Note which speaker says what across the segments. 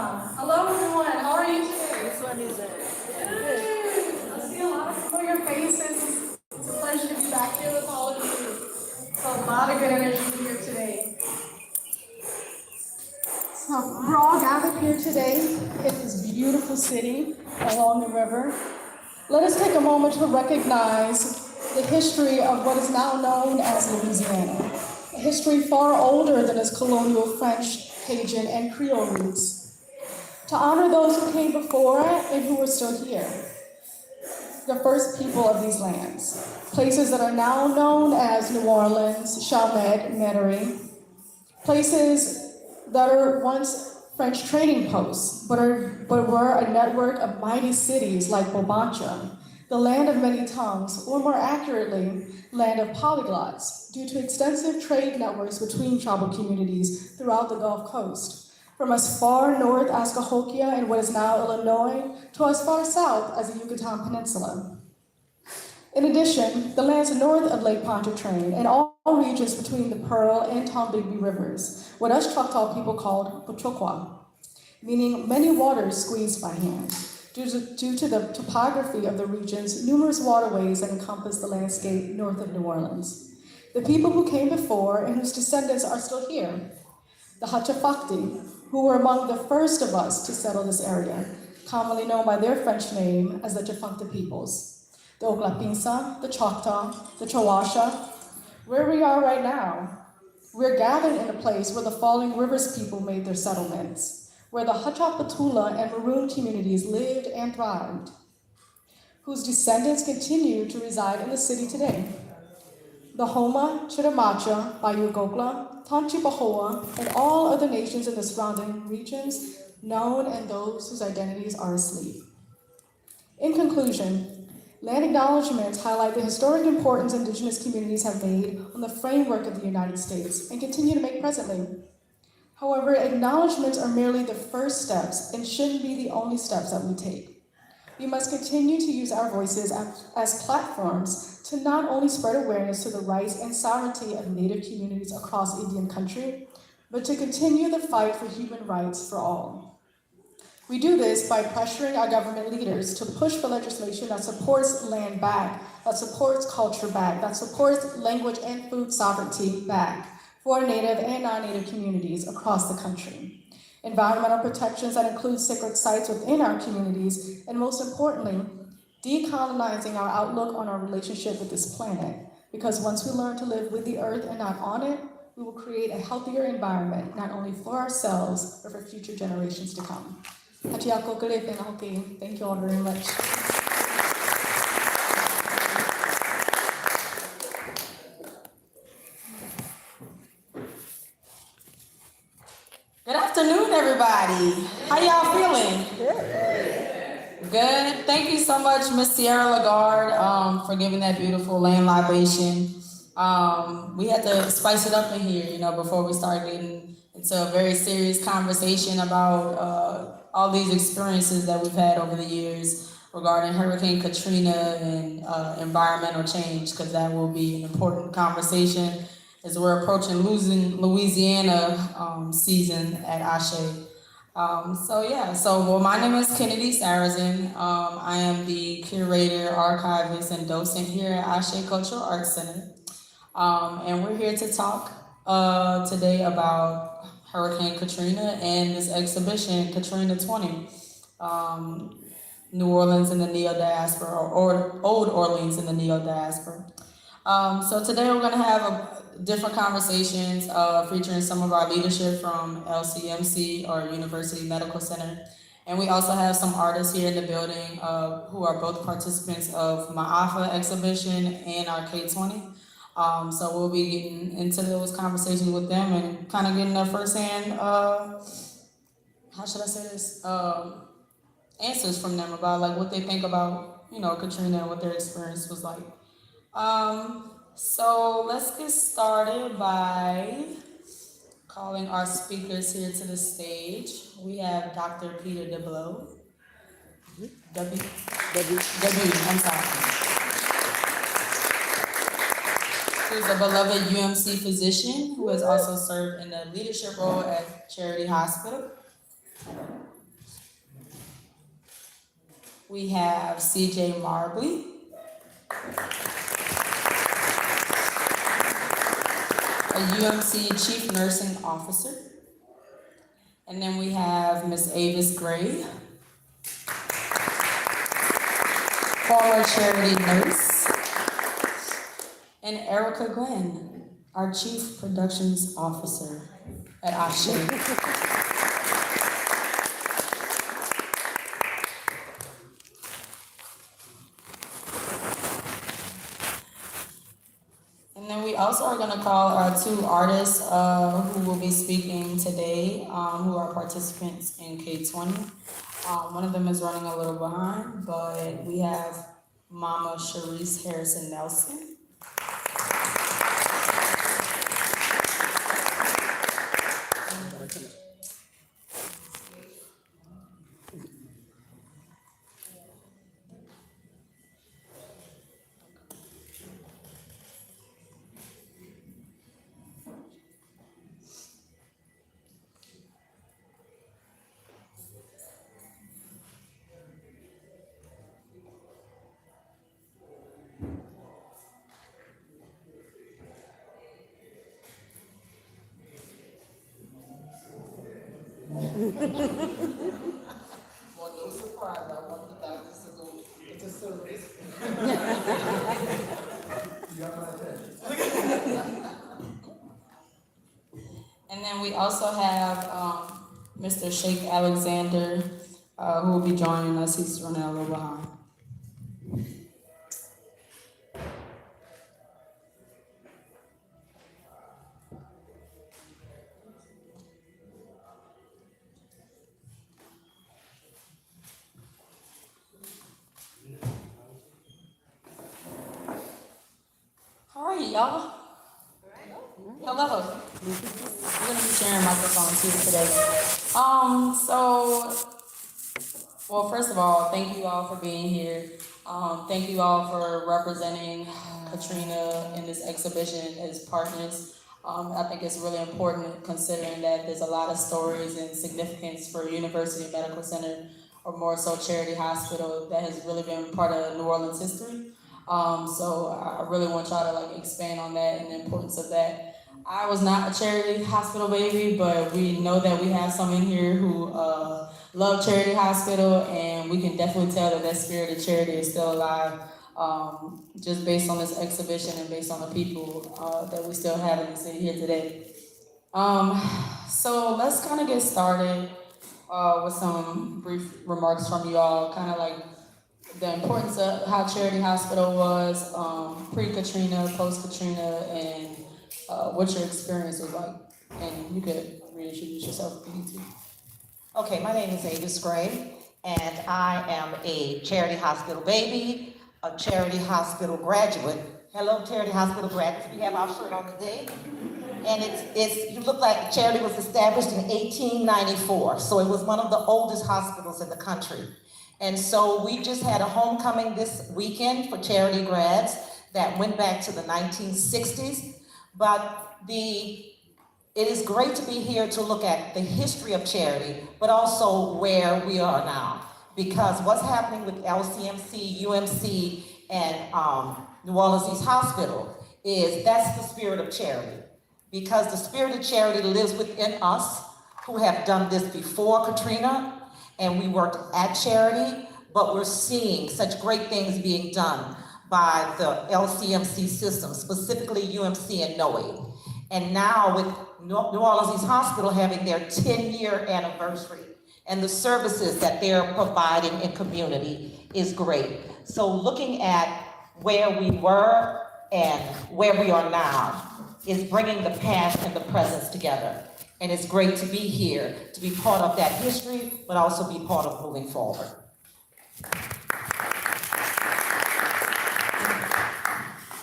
Speaker 1: Hello everyone, how are you today? This one is good. I see a lot of familiar faces. It's a pleasure to be back here with all of you. So a lot of good energy here today. So we're all gathered here today in this beautiful city along the river. Let us take a moment to recognize the history of what is now known as Louisiana, a history far older than its colonial French, Cajun, and Creole roots. To honor those who came before and who are still here, the first people of these lands, places that are now known as New Orleans, Chalmette, Metairie, places that are once French trading posts, but were a network of mighty cities like Bobancha, the land of many tongues, or more accurately, land of polyglots, due to extensive trade networks between tribal communities throughout the Gulf Coast, from as far north as Cahokia in what is now Illinois, to as far south as the Yucatan Peninsula. In addition, the lands north of Lake Pontchartrain and all regions between the Pearl and Tombigbee rivers, what us Choctaw people called Pochokwa, meaning many waters squeezed by hand, due to the topography of the region's numerous waterways that encompass the landscape north of New Orleans. The people who came before and whose descendants are still here, the Hatchafakti, who were among the first of us to settle this area, commonly known by their French name as the Tchefuncte peoples, the Oglapinsa, the Choctaw, the Chawasha. Where we are right now, we're gathered in a place where the Falling Rivers people made their settlements, where the Hatchapatula and Maroon communities lived and thrived, whose descendants continue to reside in the city today. The Homa, Chitamacha, Bayugokla, Tanchipahoa, and all other nations in the surrounding regions, known and those whose identities are asleep. In conclusion, land acknowledgements highlight the historic importance Indigenous communities have made on the framework of the United States and continue to make presently. However, acknowledgements are merely the first steps and shouldn't be the only steps that we take. We must continue to use our voices as platforms to not only spread awareness to the rights and sovereignty of Native communities across Indian country, but to continue the fight for human rights for all. We do this by pressuring our government leaders to push for legislation that supports land back, that supports culture back, that supports language and food sovereignty back for Native and non-Native communities across the country. Environmental protections that include sacred sites within our communities, and most importantly, decolonizing our outlook on our relationship with this planet. Because once we learn to live with the earth and not on it, we will create a healthier environment, not only for ourselves, but for future generations to come. Thank you all very much.
Speaker 2: Good afternoon, everybody. How y'all feeling? Good. Thank you so much, Miss Sierra Lagarde, for giving that beautiful land libation. We had to spice it up in here, before we start getting into a very serious conversation about all these experiences that we've had over the years regarding Hurricane Katrina and environmental change, because that will be an important conversation as we're approaching losing Louisiana season at Ashe. So my name is Kennedy Sarrazin. I am the curator, archivist, and docent here at Ashe Cultural Arts Center. And we're here to talk today about Hurricane Katrina and this exhibition, Katrina 20, New Orleans in the Neo-Diaspora, or Old Orleans in the Neo-Diaspora. So today we're gonna have different conversations featuring some of our leadership from LCMC, or University Medical Center. And we also have some artists here in the building who are both participants of Maafa exhibition and our K20. So we'll be getting into those conversations with them and kind of getting their firsthand, how should I say this, answers from them about like what they think about, Katrina and what their experience was like. So let's get started by calling our speakers here to the stage. We have Dr. Peter DeBlow. I'm sorry. Who's a beloved UMC physician who has also served in a leadership role at Charity Hospital. We have CJ Marbley. A UMC Chief Nursing Officer. And then we have Ms. Avis Gray, former charity nurse. And Erica Glenn, our Chief Productions Officer at Ashe. And then we also are gonna call our two artists who will be speaking today, who are participants in K20. One of them is running a little behind, but we have Mama Sharice Harrison Nelson. Well, no surprise, I want the doctors to go into service. You got my attention. And then we also have Mr. Sheikh Alexander, who will be joining us. He's running a little behind. How are you, y'all? Hello. We're gonna be sharing microphones here today. Well, first of all, thank you all for being here. Thank you all for representing Katrina in this exhibition as partners. I think it's really important considering that there's a lot of stories and significance for University Medical Center, or more so Charity Hospital, that has really been part of New Orleans history. So I really want y'all to expand on that and the importance of that. I was not a charity hospital baby, but we know that we have some in here who love Charity Hospital, and we can definitely tell that that spirit of charity is still alive, just based on this exhibition and based on the people that we still have in the city here today. So let's kind of get started with some brief remarks from you all, kind of like the importance of how Charity Hospital was pre-Katrina, post-Katrina, and what your experience was like. And you could reintroduce yourself if you need to.
Speaker 3: Okay, my name is Avis Gray, and I am a Charity Hospital baby, a Charity Hospital graduate. Hello, Charity Hospital graduates. We have our shirt on today. And you look like Charity was established in 1894, so it was one of the oldest hospitals in the country. And so we just had a homecoming this weekend for Charity grads that went back to the 1960s. But it is great to be here to look at the history of Charity, but also where we are now. Because what's happening with LCMC, UMC, and New Orleans East Hospital that's the spirit of charity. Because the spirit of charity lives within us who have done this before Katrina, and we worked at Charity, but we're seeing such great things being done by the LCMC system, specifically UMC and NOE. And now with New Orleans East Hospital having their 10-year anniversary, and the services that they're providing in community is great. So looking at where we were and where we are now is bringing the past and the present together. And it's great to be here, to be part of that history, but also be part of moving forward.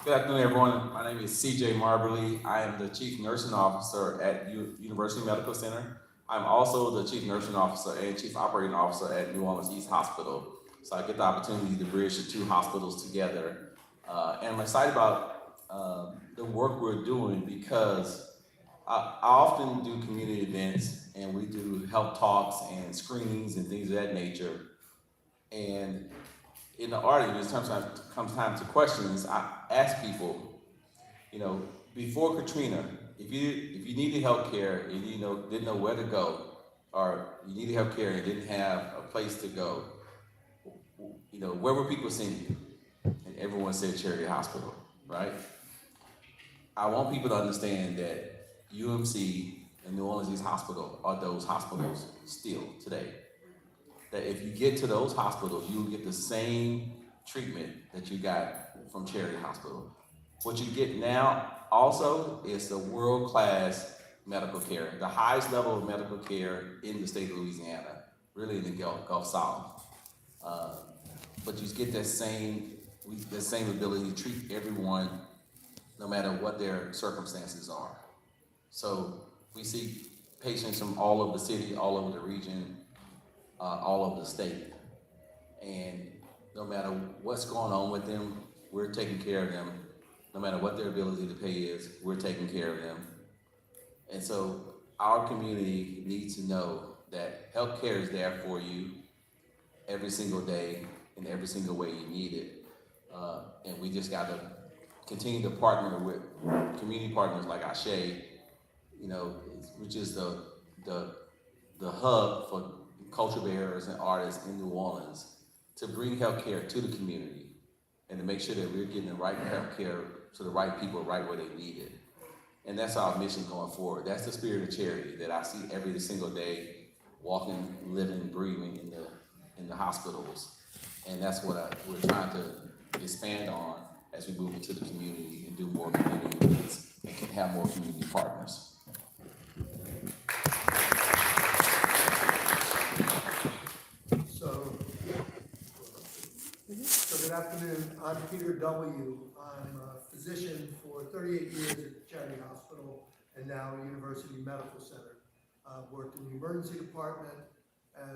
Speaker 4: Good afternoon, everyone. My name is CJ Marbley. I am the Chief Nursing Officer at University Medical Center. I'm also the Chief Nursing Officer and Chief Operating Officer at New Orleans East Hospital. So I get the opportunity to bridge the two hospitals together. And I'm excited about the work we're doing because I often do community events and we do health talks and screenings and things of that nature. And in the audience, comes time to questions, I ask people, before Katrina, if you needed health care and didn't know where to go, or you needed health care and didn't have a place to go, where were people seeing you? And everyone said Charity Hospital, right? I want people to understand that UMC and New Orleans East Hospital are those hospitals still today. That if you get to those hospitals, you'll get the same treatment that you got from Charity Hospital. What you get now also is the world-class medical care, the highest level of medical care in the state of Louisiana, really in the Gulf South. But you get that same ability to treat everyone, no matter what their circumstances are. So we see patients from all over the city, all over the region, all over the state. And no matter what's going on with them, we're taking care of them. No matter what their ability to pay is, we're taking care of them. And so our community needs to know that healthcare is there for you every single day in every single way you need it. And we just got to continue to partner with community partners like Ashe, which is the hub for culture bearers and artists in New Orleans, to bring healthcare to the community and to make sure that we're getting the right healthcare to the right people right where they need it. And that's our mission going forward. That's the spirit of charity that I see every single day, walking, living, breathing in the hospitals. And that's what we're trying to expand on as we move into the community and do more community events and can have more community partners.
Speaker 5: So good afternoon. I'm Peter W. I'm a physician for 38 years at Charity Hospital and now University Medical Center. I've worked in the emergency department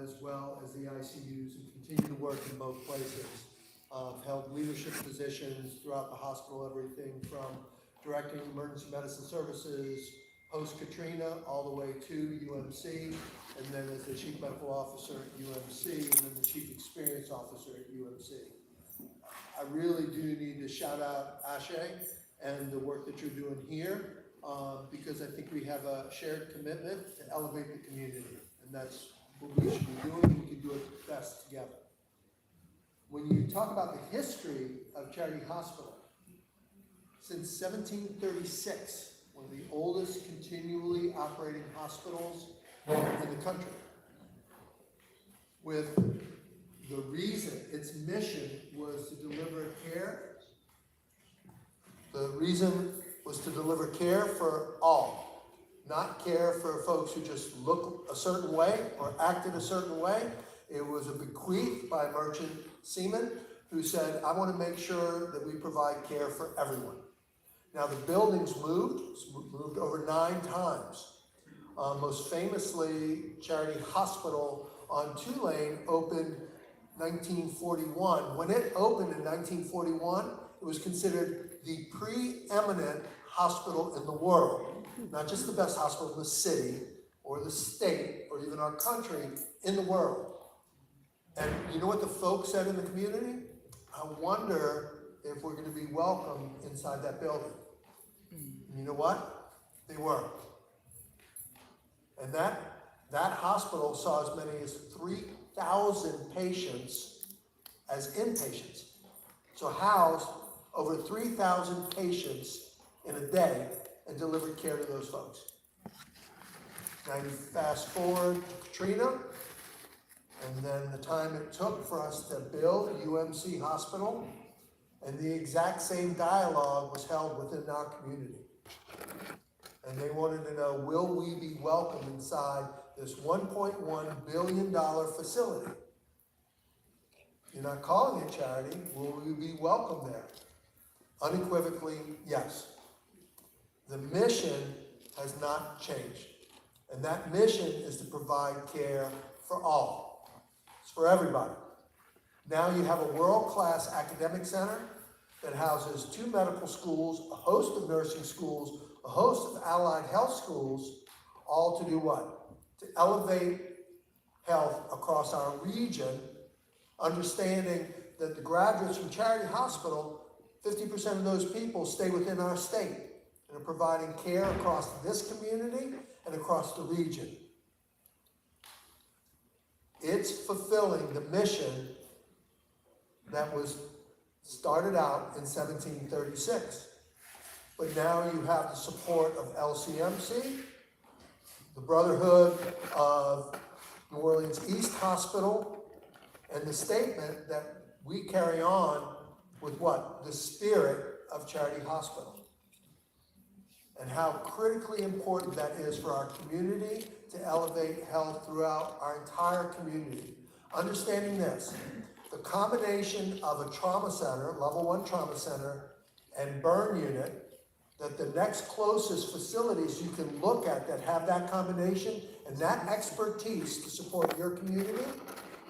Speaker 5: as well as the ICUs and continue to work in both places. I've held leadership positions throughout the hospital, everything from directing emergency medicine services post-Katrina all the way to UMC, and then as the chief medical officer at UMC, and then the chief experience officer at UMC. I really do need to shout out Ashe and the work that you're doing here, because I think we have a shared commitment to elevate the community, and that's what we should be doing, and we can do it best together. When you talk about the history of Charity Hospital, since 1736, one of the oldest continually operating hospitals in the country, with the reason, its mission was to deliver care. The reason was to deliver care for all, not care for folks who just look a certain way or acted a certain way. It was a bequeath by a merchant seaman who said, I want to make sure that we provide care for everyone. Now the buildings moved over 9 times. Most famously, Charity Hospital on Tulane opened 1941. When it opened in 1941, it was considered the preeminent hospital in the world. Not just the best hospital in the city or the state or even our country, in the world. And you know what the folks said in the community? I wonder if we're going to be welcome inside that building. And you know what? They were. And that hospital saw as many as 3,000 patients as inpatients. So housed over 3,000 patients in a day and delivered care to those folks. Now you fast forward to Katrina, and then the time it took for us to build UMC Hospital, and the exact same dialogue was held within our community. And they wanted to know, will we be welcome inside this $1.1 billion facility? You're not calling it charity. Will we be welcome there? Unequivocally, yes. The mission has not changed. And that mission is to provide care for all. It's for everybody. Now you have a world-class academic center that houses 2 medical schools, a host of nursing schools, a host of allied health schools, all to do what? To elevate health across our region Understanding that the graduates from Charity Hospital, 50% of those people stay within our state and are providing care across this community and across the region. It's fulfilling the mission that was started out in 1736. But now you have the support of LCMC, the Brotherhood of New Orleans East Hospital, and the statement that we carry on with what? The spirit of Charity Hospital. And how critically important that is for our community to elevate health throughout our entire community. Understanding this, the combination of a trauma center, level 1 trauma center, and burn unit, that the next closest facilities you can look at that have that combination and that expertise to support your community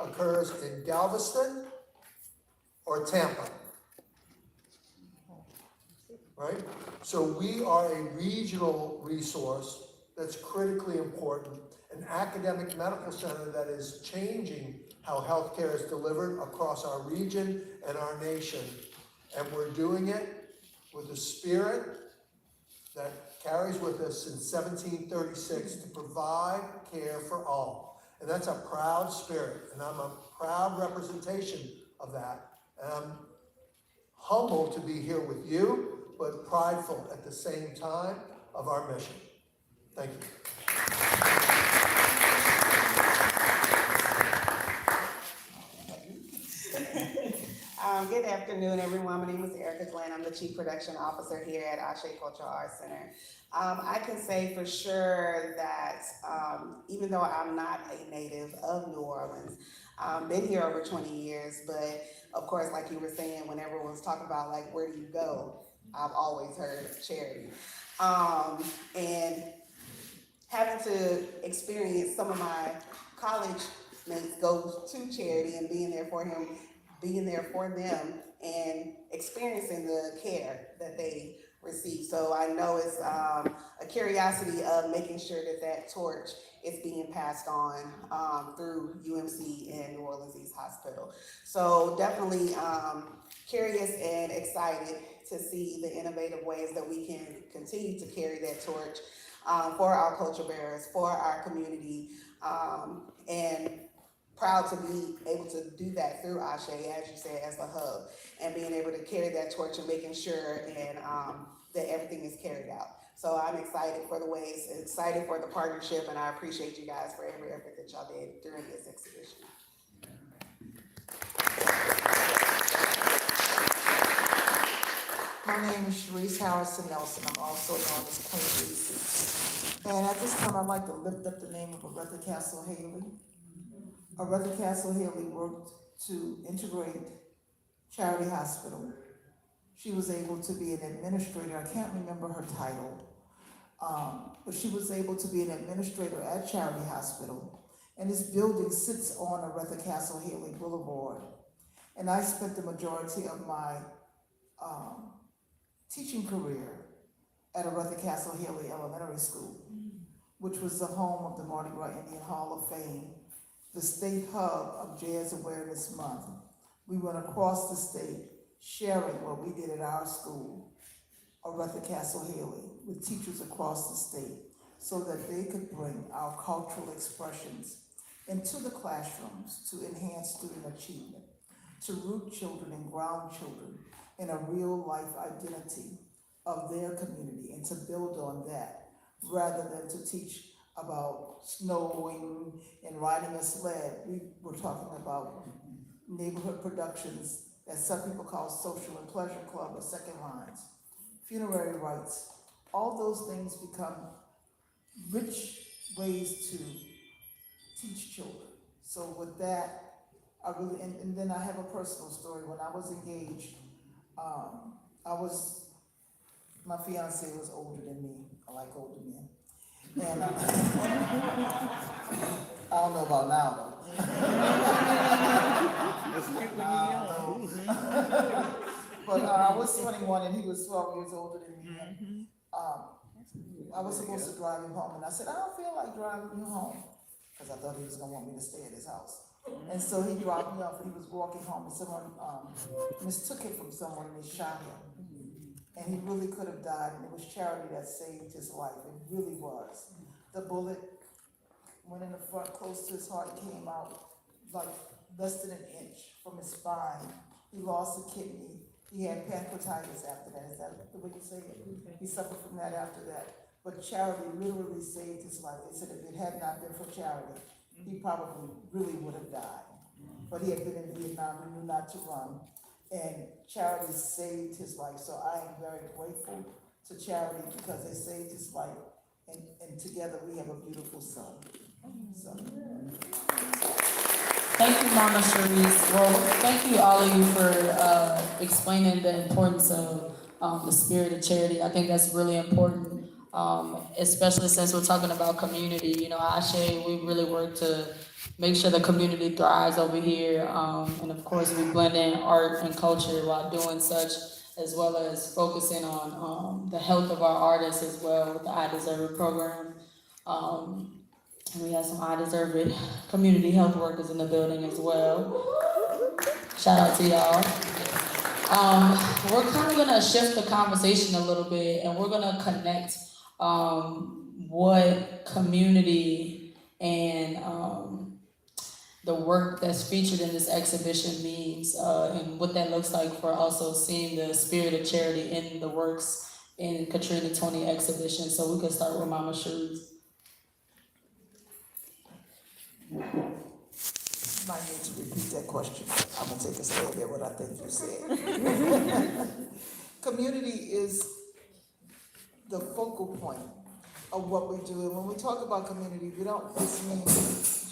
Speaker 5: occurs in Galveston or Tampa. Right? So we are a regional resource that's critically important, an academic medical center that is changing how healthcare is delivered across our region and our nation. And we're doing it with a spirit that carries with us since 1736 to provide care for all. And that's a proud spirit, and I'm a proud representation of that. And I'm humbled to be here with you, but prideful at the same time of our mission. Thank you.
Speaker 6: Good afternoon, everyone. My name is Erica Glenn. I'm the Chief Production Officer here at Ashe Cultural Arts Center. I can say for sure that even though I'm not a native of New Orleans, been here over 20 years, but of course, like you were saying, when everyone's talking about like, where do you go? I've always heard of Charity. And having to experience some of my college mates go to Charity and being there for them and experiencing the care that they receive. So I know it's a curiosity of making sure that that torch is being passed on through UMC and New Orleans East Hospital. So definitely curious and excited to see the innovative ways that we can continue to carry that torch for our culture bearers, for our community, and proud to be able to do that through Ashe, as you said, as a hub, and being able to carry that torch and making sure and that everything is carried out. So I'm excited for the ways, excited for the partnership, and I appreciate you guys for every effort that y'all did during this exhibition.
Speaker 7: My name is Sharice Harrison Nelson. I'm also known as Queen Reese. And at this time, I'd like to lift up the name of Aretha Castle Haley. Aretha Castle Haley worked to integrate Charity Hospital. She was able to be an administrator. I can't remember her title, but she was able to be an administrator at Charity Hospital. And this building sits on Aretha Castle Haley Boulevard. And I spent the majority of my teaching career at Aretha Castle Haley Elementary School, which was the home of the Mardi Gras Indian Hall of Fame, the state hub of Jazz Awareness Month. We went across the state sharing what we did at our school, Aretha Castle Haley, with teachers across the state so that they could bring our cultural expressions into the classrooms to enhance student achievement, to root children and ground children in a real life identity of their community and to build on that rather than to teach about snowing and riding a sled. We were talking about neighborhood productions that some people call social and pleasure club or second lines, funerary rites. All those things become rich ways to teach children. So with that, I really, and then I have a personal story. When I was engaged, my fiance was older than me. I like older men. And I don't know about now though. But I was 21 and he was 12 years older than me. And, I was supposed to drive him home, and I said, I don't feel like driving you home, because I thought he was gonna want me to stay at his house. And so he dropped me off and he was walking home and someone, mistook it from someone and they shot him. And he really could have died, and it was charity that saved his life, it really was. The bullet went in the front close to his heart, came out like less than an inch from his spine. He lost a kidney, he had pancreatitis after that, is that the way you say it? He suffered from that after that. But charity literally saved his life. They said if it had not been for charity, he probably really would have died. But he had been in Vietnam, he knew not to run, and charity saved his life. So I am very grateful to charity because they saved his life, and together we have a beautiful son. So.
Speaker 2: Thank you, Mama Cherise. Well, thank you all of you for explaining the importance of the spirit of charity. I think that's really important, especially since we're talking about community. You know, Ashe, we really work to make sure the community thrives over here. And of course, we blend in art and culture while doing such, as well as focusing on the health of our artists as well with the I Deserve It program. And we have some I Deserve It community health workers in the building as well. Shout out to y'all. We're kind of gonna shift the conversation a little bit, and we're gonna connect what community and the work that's featured in this exhibition means, and what that looks like for also seeing the spirit of charity in the works in Katrina 20 exhibition. So we can start with Mama Cherise.
Speaker 7: Might need to repeat that question. I'm gonna take a stab at what I think you said. Community is the focal point of what we do. And when we talk about community, we don't just mean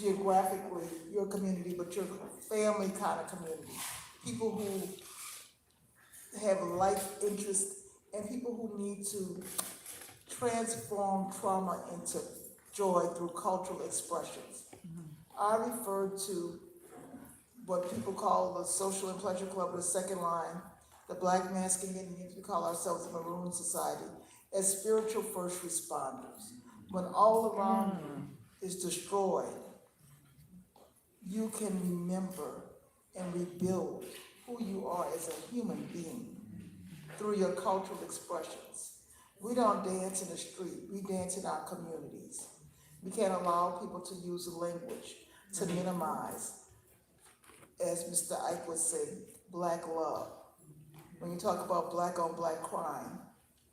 Speaker 7: geographically your community, but your family kind of community. People who have life interests and people who need to transform trauma into joy through cultural expressions. I refer to what people call the Social and Pleasure Club, the second line, the Black Masking Indians, we call ourselves the Maroon Society, as spiritual first responders. When all around you is destroyed, you can remember and rebuild who you are as a human being through your cultural expressions. We don't dance in the street, we dance in our communities. We can't allow people to use language to minimize, as Mr. Ike would say, Black love. When you talk about Black on Black crime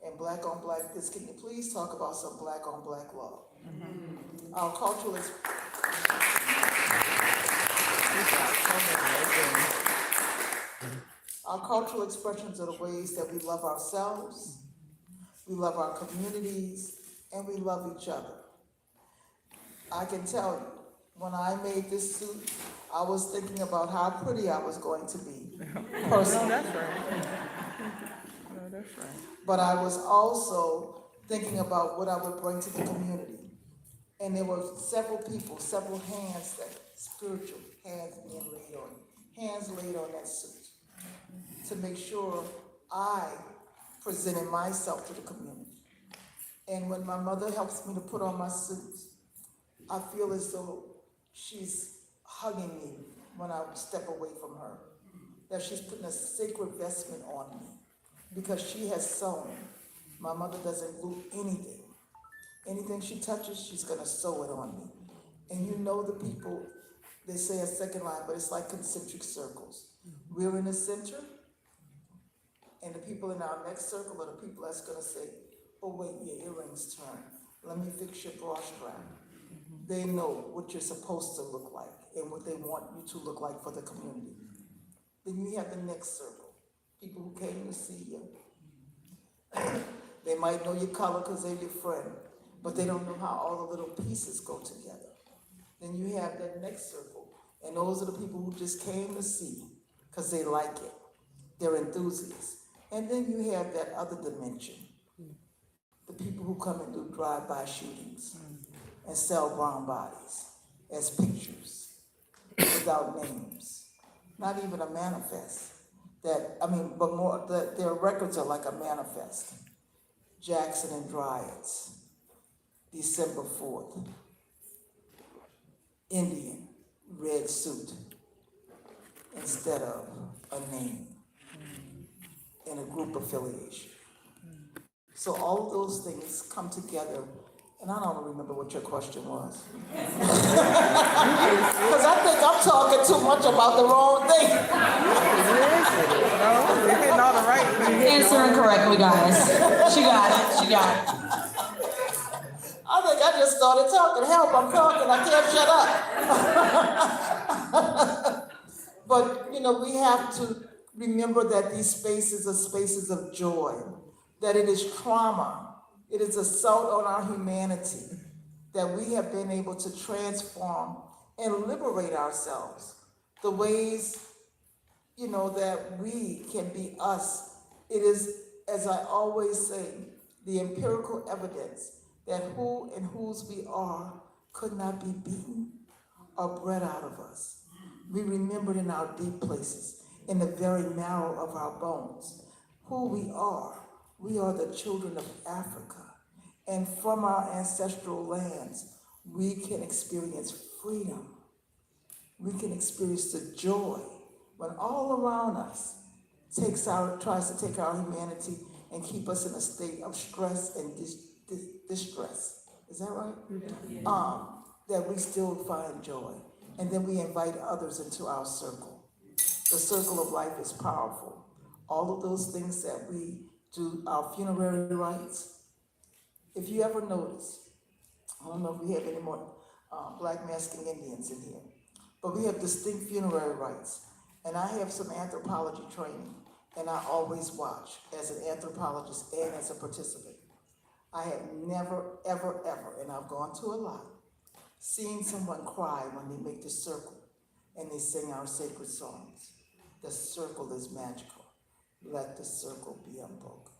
Speaker 7: and Black on Black this, can you please talk about some Black on Black love? Our cultural expressions are the ways that we love ourselves, we love our communities, and we love each other. I can tell you, when I made this suit, I was thinking about how pretty I was going to be, personally.
Speaker 8: No, that's right. No, that's right.
Speaker 7: But I was also thinking about what I would bring to the community. And there were several people, several hands, that spiritual hands being laid on, hands laid on that suit to make sure I presented myself to the community. And when my mother helps me to put on my suit, I feel as though she's hugging me when I step away from her, that she's putting a sacred vestment on me because she has sown. My mother doesn't lose anything. Anything she touches, she's gonna sow it on me. And you know the people, they say a second line, but it's like concentric circles. We're in the center, and the people in our next circle are the people that's gonna say, oh wait, your earrings turn. Let me fix your bra strap. They know what you're supposed to look like and what they want you to look like for the community. Then you have the next circle, people who came to see you. They might know your color because they're your friend, but they don't know how all the little pieces go together. Then you have that next circle, and those are the people who just came to see because they like it. They're enthusiasts. And then you have that other dimension, the people who come and do drive-by shootings and sell brown bodies as pictures without names, not even a manifest. But more, their records are like a manifest. Jackson and Dryads, December 4th, Indian, red suit instead of a name and a group affiliation. So all of those things come together, and I don't remember what your question was. Because I think I'm talking too much about the wrong thing.
Speaker 8: No, you're hitting all the right things.
Speaker 2: Answering correctly, guys. She got it. She got it.
Speaker 7: I think I just started talking. Help, I'm talking. I can't shut up. But, you know, we have to remember that these spaces are spaces of joy, that it is trauma, it is assault on our humanity, that we have been able to transform and liberate ourselves. The ways, you know, that we can be us. It is, as I always say, the empirical evidence that who and whose we are could not be beaten or bred out of us. We remembered in our deep places, in the very marrow of our bones, who we are. We are the children of Africa. And from our ancestral lands, we can experience freedom. We can experience the joy when all around us tries to take our humanity and keep us in a state of stress and distress. Is that right? Yeah. That we still find joy. And then we invite others into our circle. The circle of life is powerful. All of those things that we do, our funerary rites. If you ever notice, I don't know if we have any more Black masking Indians in here, but we have distinct funerary rites. And I have some anthropology training, and I always watch as an anthropologist and as a participant. I have never, ever, ever, and I've gone to a lot, seen someone cry when they make the circle and they sing our sacred songs. The circle is magical. Let the circle be unbroken.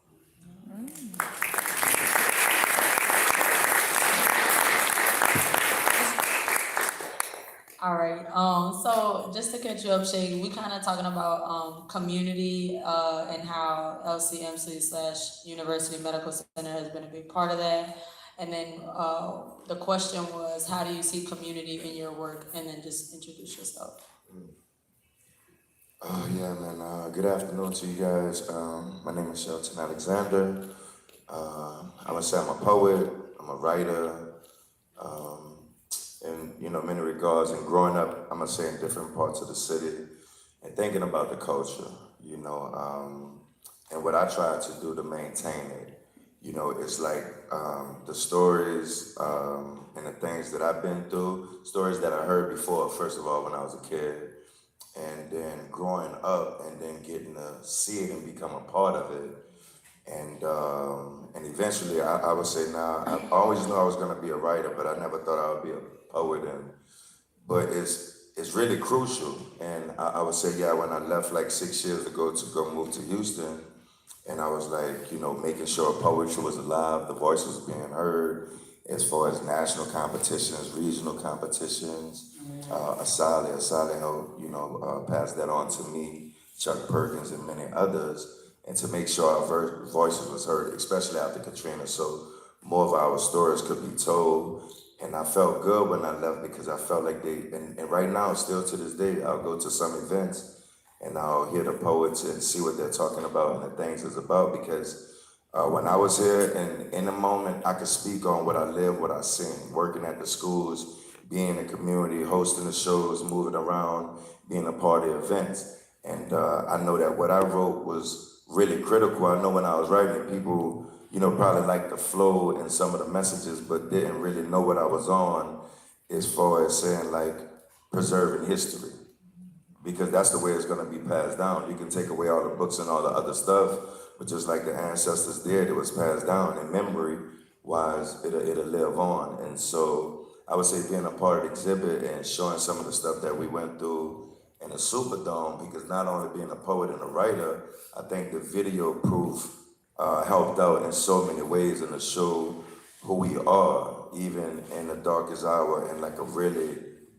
Speaker 2: All right. So just to catch you up, Shay, we kind of talking about community and how LCMC / University Medical Center has been a big part of that. And then the question was, how do you see community in your work? And then just introduce yourself.
Speaker 9: Yeah, man. Good afternoon to you guys. My name is Shelton Alexander. I would say I'm a poet. I'm a writer. In many regards, and growing up, I'm gonna say in different parts of the city, and thinking about the culture, and what I try to do to maintain it, it's like the stories and the things that I've been through, stories that I heard before, first of all, when I was a kid, and then growing up, and then getting to see it and become a part of it. And eventually, I would say now, I always knew I was going to be a writer, but I never thought I would be a poet. But it's really crucial. And I would say, yeah, when I left like 6 years ago to go move to Houston, and I was like, making sure poetry was alive, the voice was being heard, as far as national competitions, regional competitions. Asale helped, passed that on to me, Chuck Perkins, and many others. And to make sure our voices was heard, especially after Katrina, so more of our stories could be told. And I felt good when I left because I felt like and right now, still to this day, I'll go to some events and I'll hear the poets and see what they're talking about and the things it's about, because when I was here and in the moment, I could speak on what I lived, what I seen, working at the schools, being in the community, hosting the shows, moving around, being a part of events. And I know that what I wrote was really critical. I know when I was writing it, people, probably liked the flow and some of the messages, but didn't really know what I was on as far as saying like preserving history, because that's the way it's going to be passed down. You can take away all the books and all the other stuff, but just like the ancestors did, it was passed down, and memory-wise, it'll live on. And so I would say being a part of the exhibit and showing some of the stuff that we went through in the Superdome, because not only being a poet and a writer, I think the video proof helped out in so many ways and to show who we are, even in the darkest hour, in like a really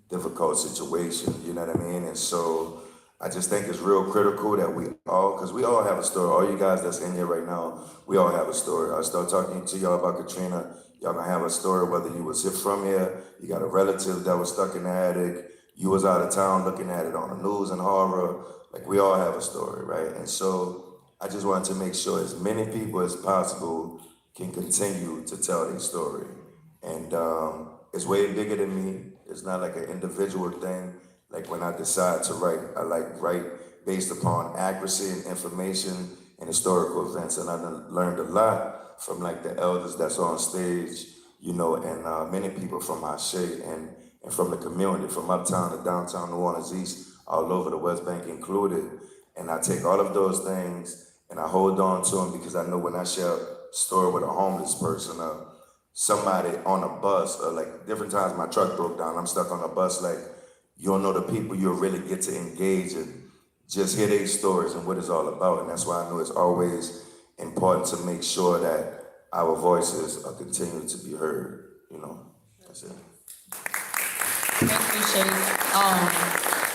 Speaker 9: difficult situation, you know what I mean? And so I just think it's real critical that because we all have a story. All you guys that's in here right now, we all have a story. I start talking to y'all about Katrina, y'all gonna have a story, whether you was here from here, you got a relative that was stuck in the attic, you was out of town looking at it on the news and horror. Like we all have a story, right? And so I just wanted to make sure as many people as possible can continue to tell their story. And it's way bigger than me. It's not like an individual thing. Like when I decide to write, I like write based upon accuracy and information and historical events. And I done learned a lot from like the elders that's on stage, you know, and many people from Ashe and from the community, from uptown to downtown New Orleans East, all over the West Bank included. And I take all of those things and I hold on to them because I know when I share a story with a homeless person, somebody on a bus, or like different times my truck broke down, I'm stuck on a bus, like you don't know the people you'll really get to engage and just hear their stories and what it's all about. And that's why I know it's always important to make sure that our voices are continuing to be heard, you know, that's it.
Speaker 2: Thank you, Shay.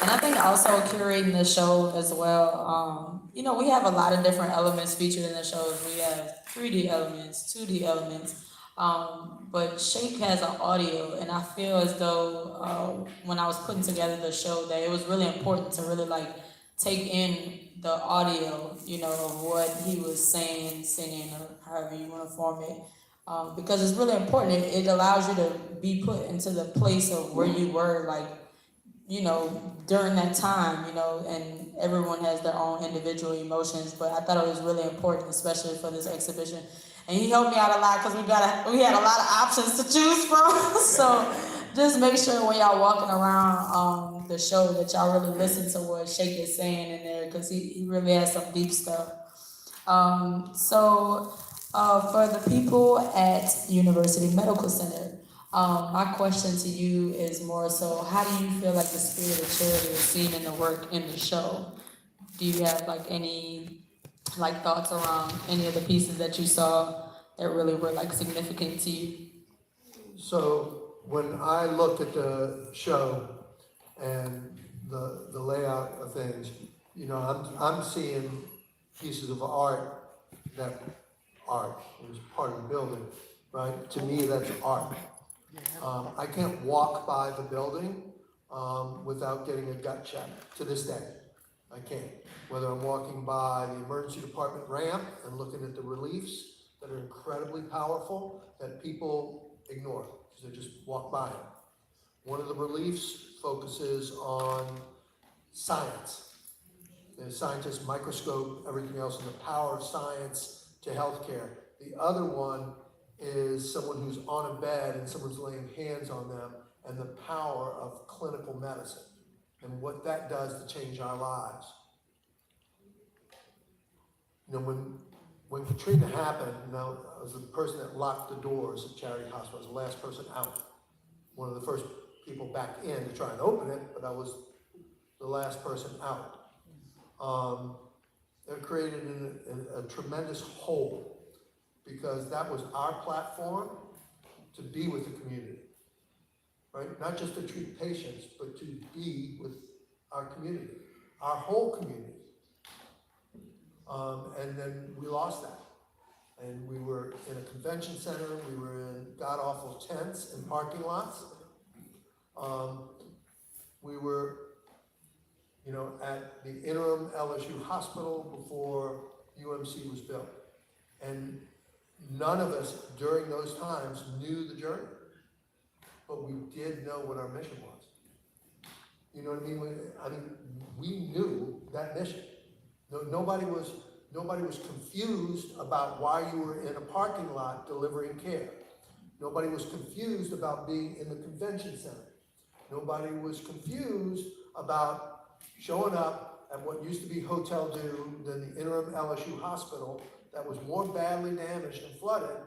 Speaker 2: And I think also curating the show as well. You know, we have a lot of different elements featured in the shows. We have 3D elements, 2D elements, but Shake has an audio, and I feel as though when I was putting together the show, that it was really important to really like take in the audio, you know, of what he was saying, singing, or however you want to form it. Because it's really important. It allows you to be put into the place of where you were, like, you know, during that time, you know, and everyone has their own individual emotions. But I thought it was really important, especially for this exhibition. And he helped me out a lot because we had a lot of options to choose from. So just make sure when y'all walking around the show that y'all really listen to what Shake is saying in there, because he really has some deep stuff. For the people at University Medical Center, my question to you is more so, how do you feel like the spirit of charity is seen in the work in the show? Do you have like any like thoughts around any of the pieces that you saw that really were like significant to you?
Speaker 5: So when I look at the show and the layout of things, you know, I'm seeing pieces of art that is part of the building, right? To me, that's art. I can't walk by the building without getting a gut check to this day. I can't. Whether I'm walking by the emergency department ramp and looking at the reliefs that are incredibly powerful that people ignore because they just walk by them. One of the reliefs focuses on science. The scientists microscope everything else and the power of science to healthcare. The other one is someone who's on a bed and someone's laying hands on them and the power of clinical medicine and what that does to change our lives. You know, when Katrina happened, you know, I was the person that locked the doors at Charity Hospital. I was the last person out. One of the first people back in to try and open it, but I was the last person out. It created a tremendous hole because that was our platform to be with the community, right? Not just to treat patients, but to be with our community, our whole community. And then we lost that. And we were in a convention center, we were in god-awful tents and parking lots. We were, you know, at the interim LSU hospital before UMC was built. And none of us during those times knew the journey, but we did know what our mission was. You know what I mean? We knew that mission. Nobody was confused about why you were in a parking lot delivering care. Nobody was confused about being in the convention center. Nobody was confused about showing up at what used to be Hotel Dieu, then the interim LSU hospital that was more badly damaged and flooded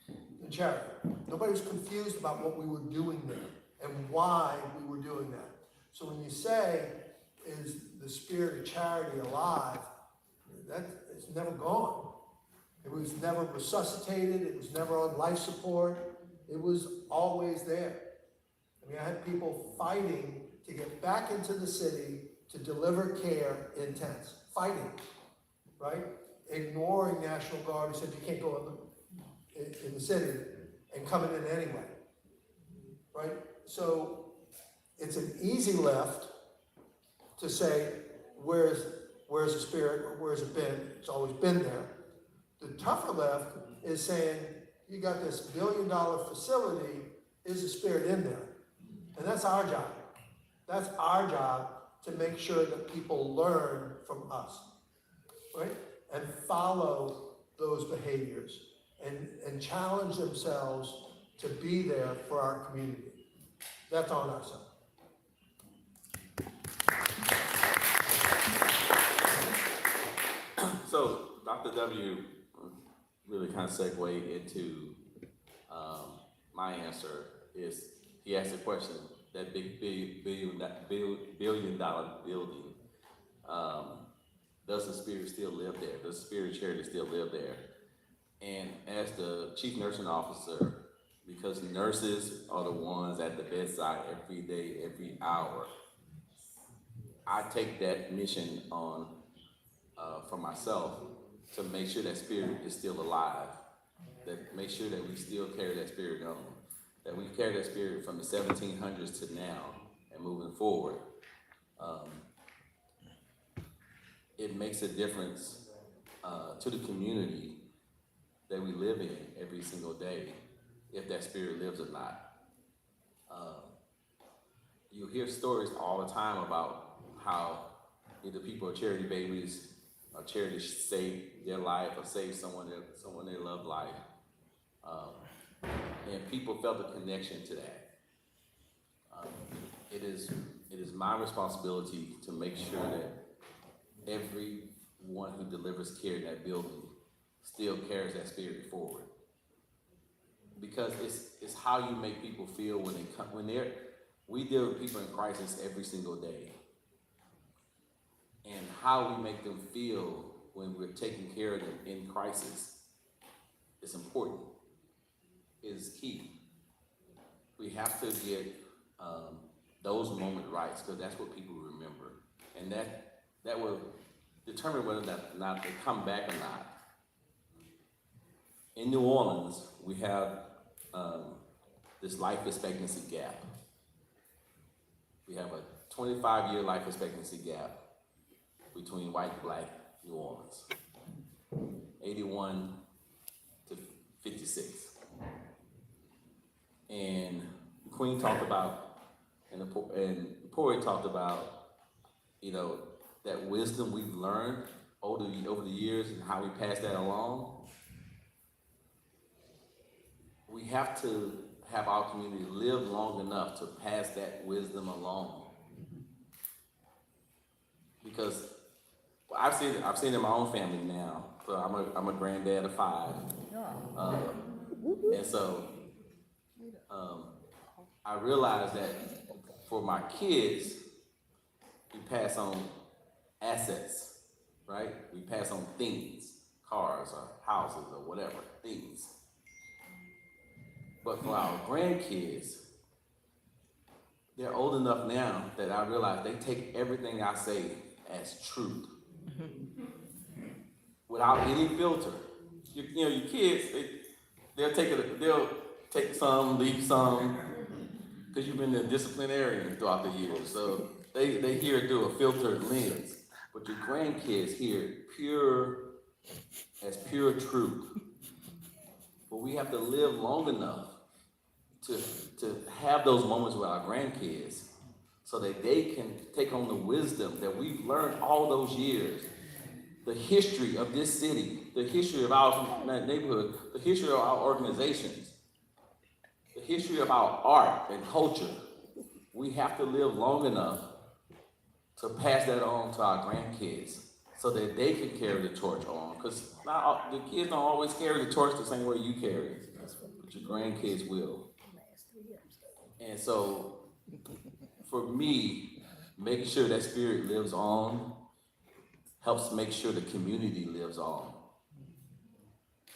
Speaker 5: than Charity. Nobody was confused about what we were doing there and why we were doing that. So when you say, is the spirit of charity alive, that it's never gone. It was never resuscitated, it was never on life support, it was always there. I mean, I had people fighting to get back into the city to deliver care in tents, fighting, right? Ignoring National Guard who said you can't go in the city and coming in anyway, right? So It's an easy lift to say, where's the spirit, or where's it been? It's always been there. The tougher lift is saying, you got this $1 billion facility, is the spirit in there? And that's our job. That's our job to make sure that people learn from us, right? And follow those behaviors and challenge themselves to be there for our community. That's on us.
Speaker 4: So Dr. W really kind of segued into my answer. Is he asked the question, that big billion dollar building, does the spirit still live there? Does the spirit of charity still live there? And as the chief nursing officer, because nurses are the ones at the bedside every day, every hour, I take that mission on for myself to make sure that spirit is still alive, that make sure that we still carry that spirit on, that we carry that spirit from the 1700s to now and moving forward. It makes a difference to the community that we live in every single day, if that spirit lives or not. You hear stories all the time about how either people are charity babies, or charity saved their life, or saved someone they love life. And people felt a connection to that. It is my responsibility to make sure that everyone who delivers care in that building still carries that spirit forward. Because it's how you make people feel we deal with people in crisis every single day. And how we make them feel when we're taking care of them in crisis is important, is key. We have to get those moment rights, because that's what people remember. And that will determine whether or not they come back or not. In New Orleans, we have this life expectancy gap. We have a 25-year life expectancy gap between white and black New Orleans, 81 to 56. And Queen talked about, and Pori talked about, that wisdom we've learned over the years and how we pass that along. We have to have our community live long enough to pass that wisdom along. Because I've seen it in my own family now. So I'm a granddad of 5. And so I realized that for my kids, we pass on assets, right? We pass on things, cars or houses or whatever, things. But for our grandkids, they're old enough now that I realize they take everything I say as truth. Without any filter. Your kids, they'll take some, leave some, because you've been in a disciplinarian throughout the years. So they hear it through a filtered lens. But your grandkids hear it pure truth. But we have to live long enough to have those moments with our grandkids so that they can take on the wisdom that we've learned all those years. The history of this city, the history of our neighborhood, the history of our organizations, the history of our art and culture. We have to live long enough to pass that on to our grandkids so that they can carry the torch on. Because the kids don't always carry the torch the same way you carry it, but your grandkids will. And so, for me, making sure that spirit lives on helps make sure the community lives on.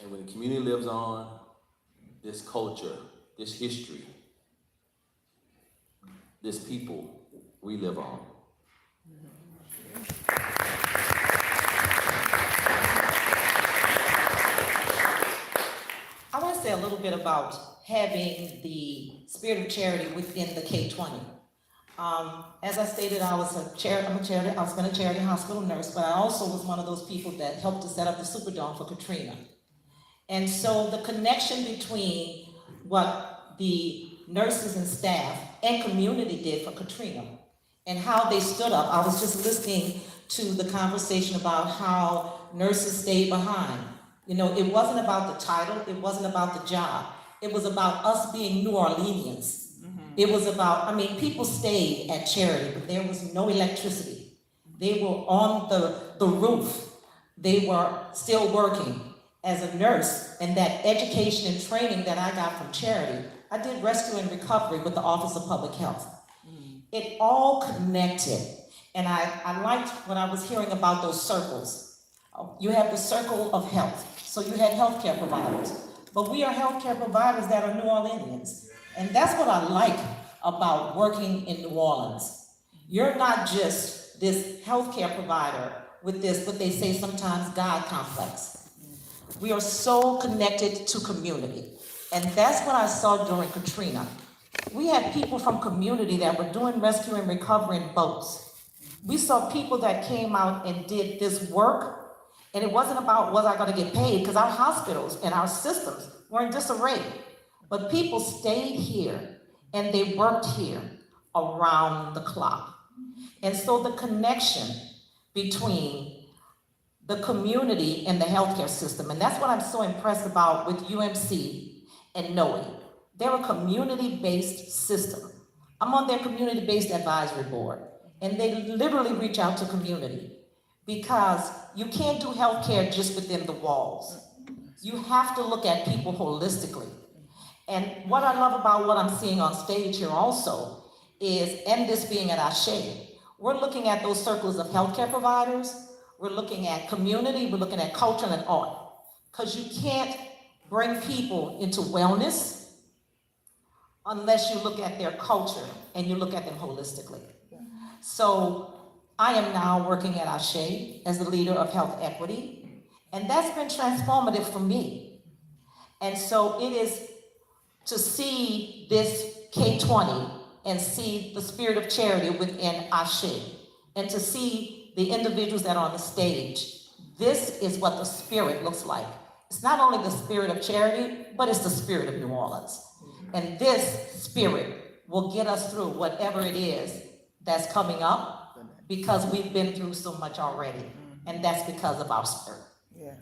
Speaker 4: And when the community lives on, this culture, this history, this people, we live on.
Speaker 3: I want to say a little bit about having the spirit of charity within the K-20. As I stated, I was I've been a charity hospital nurse, but I also was one of those people that helped to set up the Superdome for Katrina. And so the connection between what the nurses and staff and community did for Katrina and how they stood up. I was just listening to the conversation about how nurses stayed behind. You know, it wasn't about the title, it wasn't about the job. It was about us being New Orleanians. It was about, I mean, people stayed at charity, but there was no electricity. They were on the roof. They were still working. As a nurse, and that education and training that I got from charity, I did rescue and recovery with the Office of Public Health. It all connected. And I liked when I was hearing about those circles. You have the circle of health. So you had healthcare providers. But we are healthcare providers that are New Orleanians. And that's what I like about working in New Orleans. You're not just this healthcare provider with this, what they say sometimes, God complex. We are so connected to community. And that's what I saw during Katrina. We had people from community that were doing rescue and recovery in boats. We saw people that came out and did this work, and it wasn't about was I gonna get paid, because our hospitals and our systems were in disarray. But people stayed here and they worked here around the clock. And so the connection between the community and the healthcare system. And that's what I'm so impressed about with UMC and NOE. They're a community-based system. I'm on their community-based advisory board, and they literally reach out to community because you can't do healthcare just within the walls. You have to look at people holistically. And what I love about what I'm seeing on stage here also is, and this being at Ashe, we're looking at those circles of healthcare providers. We're looking at community, we're looking at culture and art. Because you can't bring people into wellness unless you look at their culture and you look at them holistically. So I am now working at Ashe as the leader of health equity, and that's been transformative for me. And so it is to see this K-20 and see the spirit of charity within Ashe, and to see the individuals that are on the stage. This is what the spirit looks like. It's not only the spirit of charity, but it's the spirit of New Orleans. And this spirit will get us through whatever it is that's coming up, because we've been through so much already. And that's because of our spirit.
Speaker 7: Yeah.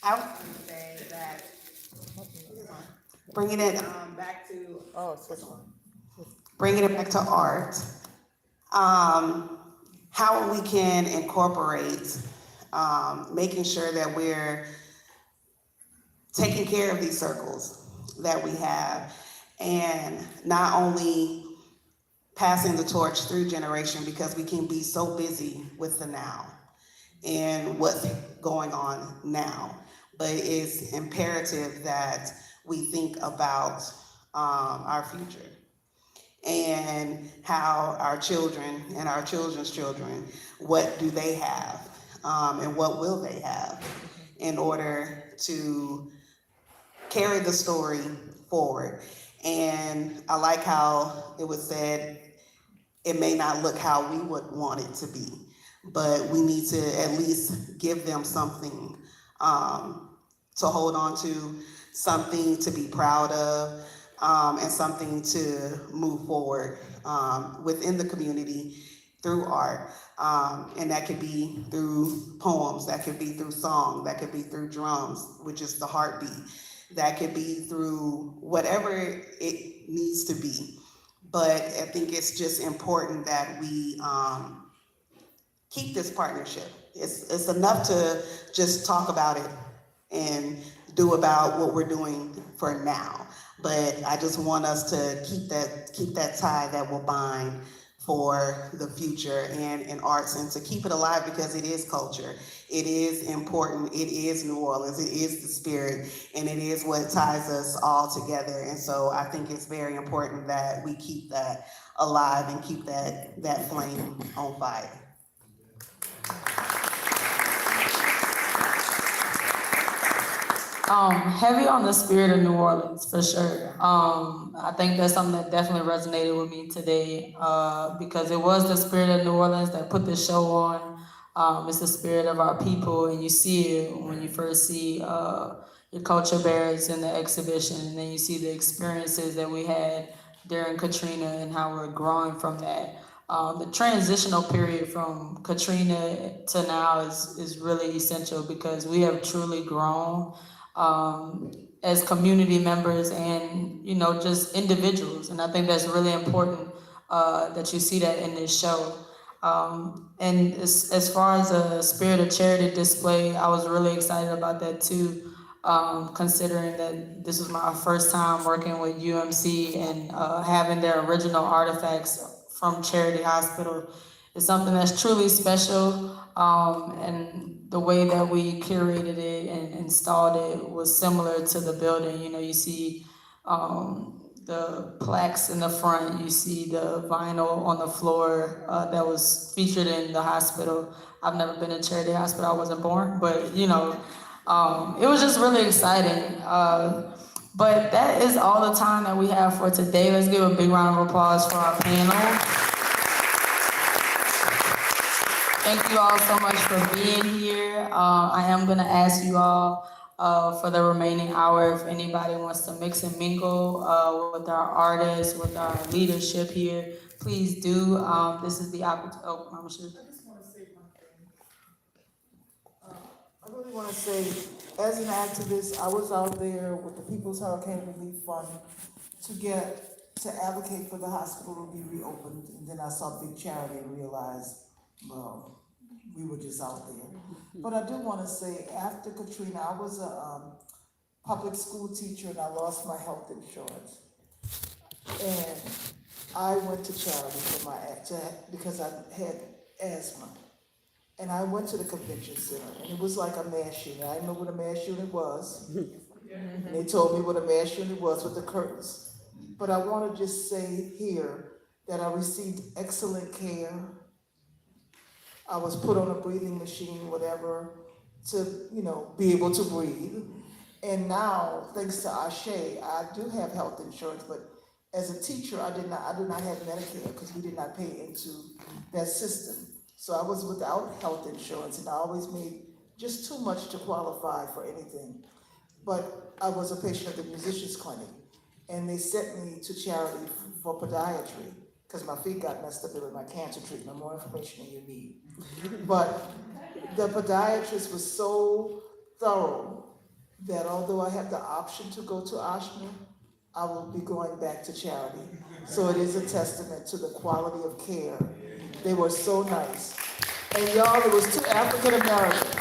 Speaker 6: I was gonna say that, bringing it back to,
Speaker 7: Oh, it's this one.
Speaker 6: bringing it back to art, how we can incorporate making sure that we're taking care of these circles that we have, and not only passing the torch through generation, because we can be so busy with the now and what's going on now. But it's imperative that we think about our future and how our children and our children's children, what do they have, and what will they have in order to carry the story forward. And I like how it was said, it may not look how we would want it to be, but we need to at least give them something to hold on to, something to be proud of, and something to move forward within the community through art. And that could be through poems, that could be through song, that could be through drums, which is the heartbeat. That could be through whatever it needs to be. But I think it's just important that we keep this partnership. It's enough to just talk about it and do about what we're doing for now. But I just want us to keep that tie that will bind for the future and in arts, and to keep it alive, because it is culture. It is important. It is New Orleans. It is the spirit, and it is what ties us all together. And so I think it's very important that we keep that alive and keep that flame on fire.
Speaker 2: Heavy on the spirit of New Orleans for sure. I think that's something that definitely resonated with me today because it was the spirit of New Orleans that put this show on. It's the spirit of our people, and you see it when you first see your culture bearers in the exhibition, and then you see the experiences that we had during Katrina and how we're growing from that. The transitional period from Katrina to now is really essential because we have truly grown as community members and just individuals, and I think that's really important that you see that in this show. And as far as a spirit of charity display, I was really excited about that too, considering that this was my first time working with UMC and having their original artifacts from Charity Hospital is something that's truly special. And the way that we curated it and installed it was similar to the building. You see the plaques in the front, you see the vinyl on the floor that was featured in the hospital. I've never been in Charity Hospital, I wasn't born, but it was just really exciting. But that is all the time that we have for today. Let's give a big round of applause for our panel. Thank you all so much for being here. I am gonna ask you all for the remaining hour if anybody wants to mix and mingle with our artists, with our leadership here, please do. This is the opportunity. Oh, Mama Sue.
Speaker 7: I just want to say one thing. I really want to say, as an activist, I was out there with the People's Hurricane Relief Fund to advocate for the hospital to be reopened. And then I saw Big Charity and realized, well, we were just out there. But I do want to say, after Katrina, I was a public school teacher and I lost my health insurance. And I went to charity for because I had asthma. And I went to the convention center, and it was like a mass unit. I didn't know what a mass unit was. And they told me what a mass unit was with the curtains. But I want to just say here that I received excellent care. I was put on a breathing machine, whatever, to, be able to breathe. And now, thanks to Ashe, I do have health insurance, but as a teacher, I did not have Medicare because we did not pay into that system. So I was without health insurance, and I always made just too much to qualify for anything. But I was a patient at the Musicians Clinic, and they sent me to charity for podiatry because my feet got messed up with my cancer treatment. More information than you need. But the podiatrist was so thorough that although I have the option to go to Ashe, I will be going back to charity. So it is a testament to the quality of care. They were so nice. And y'all, there was 2 African Americans,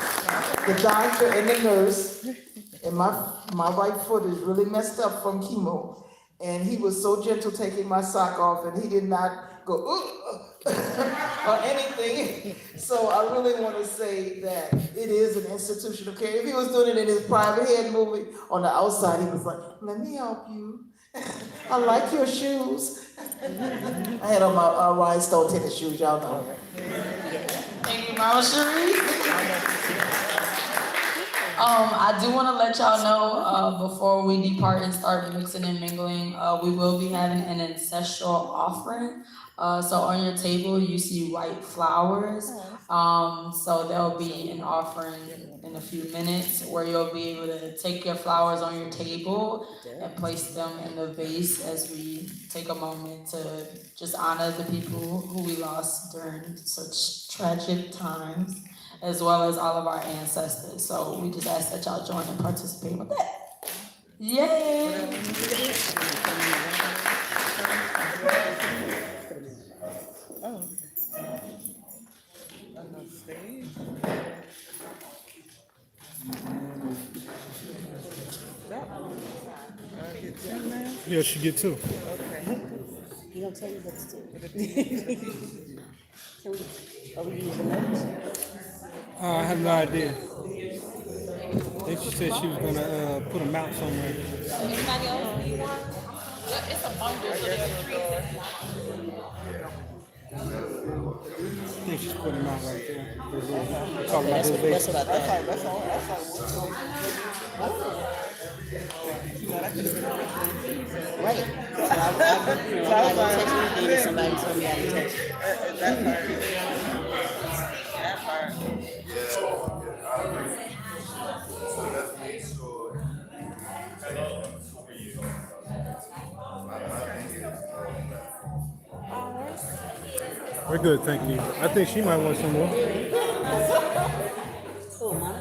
Speaker 7: the doctor and the nurse, and my right foot is really messed up from chemo. And he was so gentle taking my sock off, and he did not go, or anything. So I really want to say that it is an institution of care. If he was doing it in his private head movie, on the outside, he was like, let me help you. I like your shoes. I had on my rhinestone tennis shoes, y'all know.
Speaker 2: Thank you, Mama Cherie. I do want to let y'all know before we depart and start mixing and mingling, we will be having an ancestral offering. So on your table, you see white flowers. So there'll be an offering in a few minutes where you'll be able to take your flowers on your table and place them in the vase as we take a moment to just honor the people who we lost during such tragic times, as well as all of our ancestors. So we just ask that y'all join and participate with that. Yay!
Speaker 10: Yeah, she get 2.
Speaker 11: You don't tell you what to do. Are we using notes?
Speaker 10: I have no idea. I think she said she was gonna put them out somewhere.
Speaker 2: Anybody else need one? It's a bundle, so there's 3.
Speaker 10: I think she's putting them out right there. Talking
Speaker 11: Okay,
Speaker 10: about those
Speaker 11: that's
Speaker 10: vases.
Speaker 11: what I thought. Right. So I'm not gonna text anything if somebody told me I can text.
Speaker 6: That part.
Speaker 10: We're good, thank you. I think she might want some more.
Speaker 11: Cool, Mom.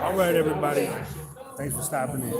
Speaker 10: All right, everybody. Thanks for stopping in.